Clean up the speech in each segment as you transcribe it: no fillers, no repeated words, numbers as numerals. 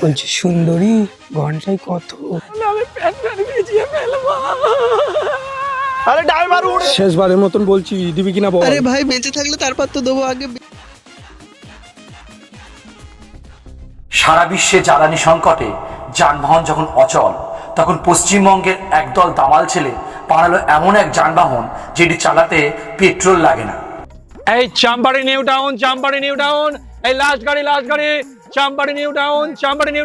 বলছি সুন্দরী ঘন্টায় কত? আরে ড্রাইভার উড়ে শেষবারের মতন বলছি, দিবি কিনা বল। আরে ভাই বেঁচে থাকলে তারপর তো দেবো আগে। সারা বিশ্বে জ্বালানি সংকটে যানবাহন যখন অচল, তখন পশ্চিমবঙ্গের একদল দামাল ছেলে বানালো এমন এক যানবাহন যেটি চালাতে পেট্রোল লাগে না। এই চাম্পাড়ি নিউ টাউন, চাম্পাড়ি নিউ টাউন, এই লাস্ট গাড়ি চাম্পাড়ি নিউ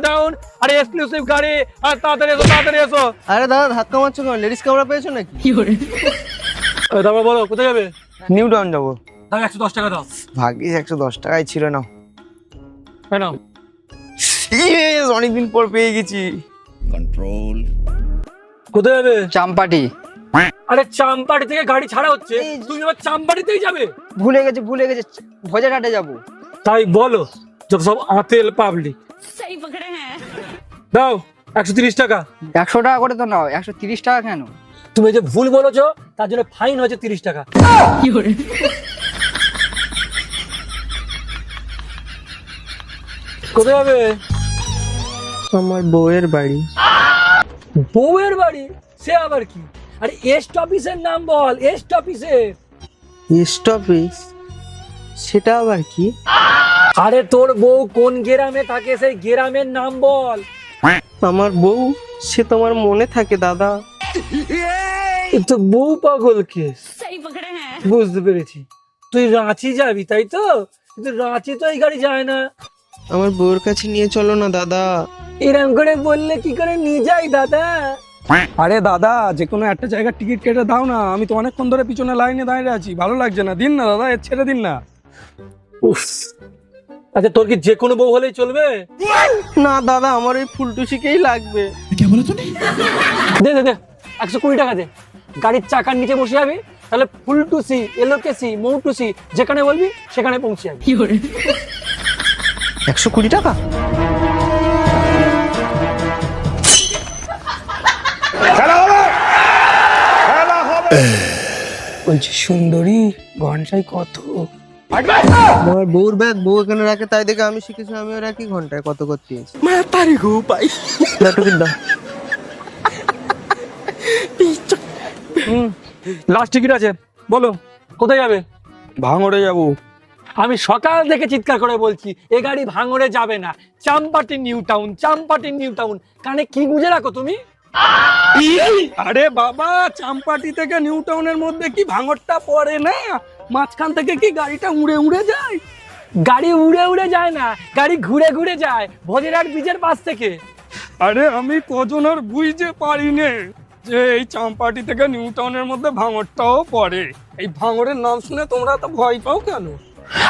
টাউন। আরে এক্সক্লুসিভ গাড়ি, আর তাড়াতাড়ি এসো। আরে দাদা ধাক্কা মারছো কেন? লেডিস ক্যামেরা পেয়েছো নাকি? তারপর বলো কোথায় যাবে? নিউ টাউন যাবো। দাও 110 টাকা দাও। ভাগ্যিস 110 টাকাই ছিল না। কেন? অনেকদিন পর পেয়ে গেছি। কোথায় যাবে? চাম্পাটি। আরে চাম্পাড়ি থেকে গাড়ি ছাড়া হচ্ছে, তুমি আবার চাম্পাড়িতেই যাবে? ভুলে গেছে ভোজাঘাটে যাবো। তাই বলো, যত সব আতেল পাবলিক। सही पकड़े हैं। দাও 130 টাকা। 100 টাকা করে তো নাও, 130 টাকা কেন? তুমি যে ভুল বলেছো তার জন্য ফাইন হয়েছে 30 টাকা। কোথায় যাবে? আমার বউয়ের বাড়ি। বউয়ের বাড়ি? সে আবার কি? আরে এস্ট অফিসের নাম বল, এস্ট অফিসের। স্টপিস? সেটা আবার কি? আরে তোর বউ কোন গ্রামে থাকে সেই গ্রামের নাম বল। আমার বউ, সে তোমার মনে থাকে দাদা। এ তো বউ পাগল কেস। सही पकड़े हैं। বুঝতে পেরেছি, তুই রাঁচি যাবি তাই তো? কিন্তু রাঁচি তো এই গাড়ি যায় না। আমার বউয়ের কাছে নিয়ে চলো না দাদা। এরম করে বললে কি করে নিয়ে যাই দাদা? আরে দাদা, যে কোনো একটা জায়গার টিকিট কেটে দাও না, আমি তো অনেকক্ষণ ধরে পিছনে লাইনে দাঁড়িয়ে আছি, ভালো লাগছে না। দিন না দাদা, এর ছেড়ে দিন না। উফ, আচ্ছা তোর কি যে কোনো বউ হলেই চলবে? না দাদা, আমার ওই ফুলটুসিকেই লাগবে। দে দে দে 120 টাকা দে। গাড়ির চাকার নিচে বসে যাবি, তাহলে ফুলটুসি, এলোকেসি, মৌটুসি যেখানে বলবি সেখানে পৌঁছে যাবি। 120 টাকা? বলছি সুন্দরী ঘন্টায় কত? আমার বউর ব্যাগ বউ এখানে রাখে, তাই দেখে আমি শিখেছি, আমিও রাখি ঘন্টায় কত করতে। তারি গো পাই। টিকিট দাও। লাস্ট টিকিট আছে, বলো কোথায় যাবে? ভাঙড়ে যাবো। আমি সকাল থেকে চিৎকার করে বলছি এ গাড়ি ভাঙড়ে যাবে না, চাম্পাটি নিউ টাউন। কানে কি গুঁজে রাখো তুমি? আরে বাবা, চাম্পাটি থেকে নিউ টাউনের মধ্যে কি ভাঙড়টা পড়ে না? মাঝখান থেকে কি গাড়িটা উড়ে উড়ে যায়? গাড়ি উড়ে উড়ে যায় না, গাড়ি ঘুরে ঘুরে যায় ভোজেরহাট ব্রিজের পাশ থেকে। আরে আমি কজনের বুঝতে পারি নে যে এই চাম্পাটি থেকে নিউ টাউনের মধ্যে ভাঙড়টাও পড়ে। এই ভাঙড়ের নাম শুনে তোমরা তো ভয় পাও কেন?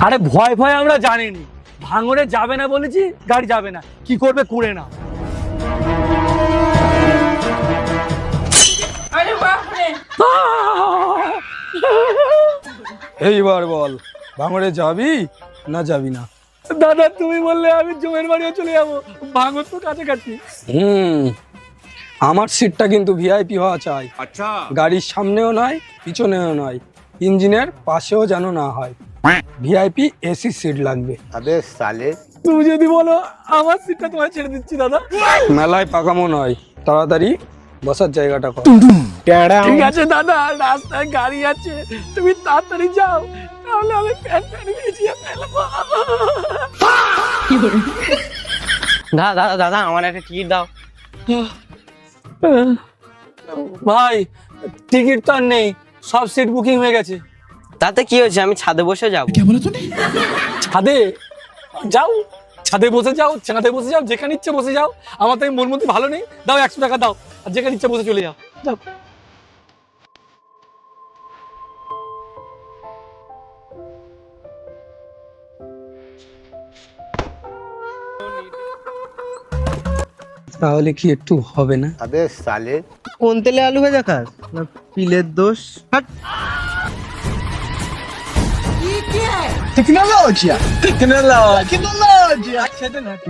আরে ভয় আমরা জানিনি, ভাঙড়ে যাবে না বলেছি, গাড়ি যাবে না, কি করবে কুড়ে না। এইবার বল, ভাঙড়ে যাবি না যাবি না? দাদা তুমি বললে আমি জমের বাড়িও চলে যাবো, ভাঙড় তো কাছাকাছি। আমার সিটটা কিন্তু ভিআইপি হওয়া চাই। আচ্ছা, গাড়ির সামনেও নয় পিছনেও নয়, ইঞ্জিনের পাশেও যেন না হয়। ভিআইপি এসি সিট লাগবে। তুমি যদি বলো আমার সিটটা তোমায় ছেড়ে দিচ্ছি দাদা। মেলায় পাকামো নয়, তাড়াতাড়ি বসার জায়গাটা কর। ঠিক আছে দাদা, রাস্তায় গাড়ি আছে, তুমি তাড়াতাড়ি যাও, তাহলে আমি প্যান্ট ভিজিয়ে ফেলবো। দাদা দাদা দাদা, আমার একটা টিকিট দাও। ভাই টিকিট তো আর নেই, সব সিট বুকিং হয়ে গেছে। তাতে কি হয়েছে, আমি ছাদে বসে যাবো। ছাদে যাও, ছাদে বসে যাও, যেখানে ইচ্ছে বসে যাও। আমার তো মন মধ্যে ভালো নেই, দাও 100 টাকা দাও, আর যেখানে ইচ্ছে বসে চলে যাও, যাও। তাহলে কি একটু হবে না? কোন তেলে আলু ভাজা খাস না পিলের দোষ? হাট।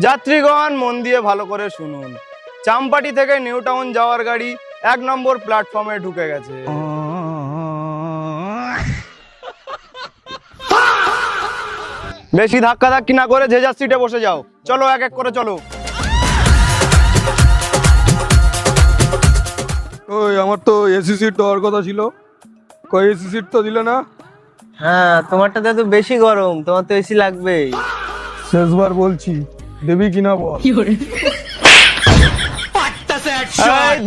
যাত্রীগণ মন দিয়ে ভালো করে শুনুন, চাম্পাটি থেকে নিউ টাউন যাওয়ার গাড়ি 1 নম্বর প্ল্যাটফর্মে ঢুকে গেছে। বেশি ধাক্কা ধাক্কি না করে যে যার সিটে বসে যাও। চলো এক এক করে চলো। ওই আমার তো এসি সিট দেওয়ার কথা ছিল, কই এসি সিট তো দিলে না? হ্যাঁ তোমারটাতে তো বেশি গরম, তোমার তো এসি লাগবেই। শেষবার বলছি, দেবি কিনা বল। এই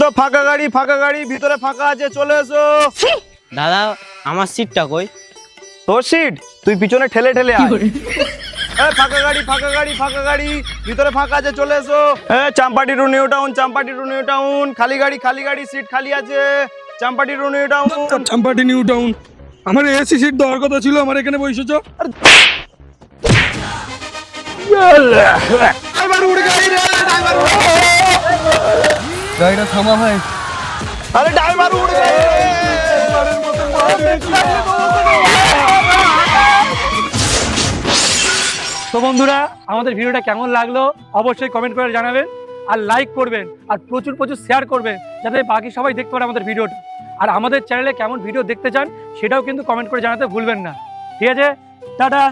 তো ফাঁকা গাড়ি, ভিতরে ফাঁকা আছে, চলে এসো। দাদা আমার সিটটা কই? তোর সিট তুই পিছনে ঠেলে ঠেলে আয়। এই ফাঁকা গাড়ি, ভিতরে ফাঁকা আছে, চলে এসো। চাম্পাটি টু নিউ টাউন, খালি গাড়ি, সিট খালি আছে। Champahati to New Town. Champahati New Town, আমার এসি সিট দেওয়ার কথা ছিল, আমার এখানে বসেছ। গাড়িটা থামা ভাই। আরে ড্রাইভার উড়ে গেছে। তো বন্ধুরা, আমাদের ভিডিওটা কেমন লাগলো অবশ্যই কমেন্ট করে জানাবেন, আর লাইক করবেন, আর প্রচুর শেয়ার করবেন, যাতে বাকি সবাই দেখতে পারে আমাদের ভিডিওটা। আর আমাদের চ্যানেলে কেমন ভিডিও দেখতে চান সেটাও কিন্তু কমেন্ট করে জানাতে ভুলবেন না। ঠিক আছে, টাটা।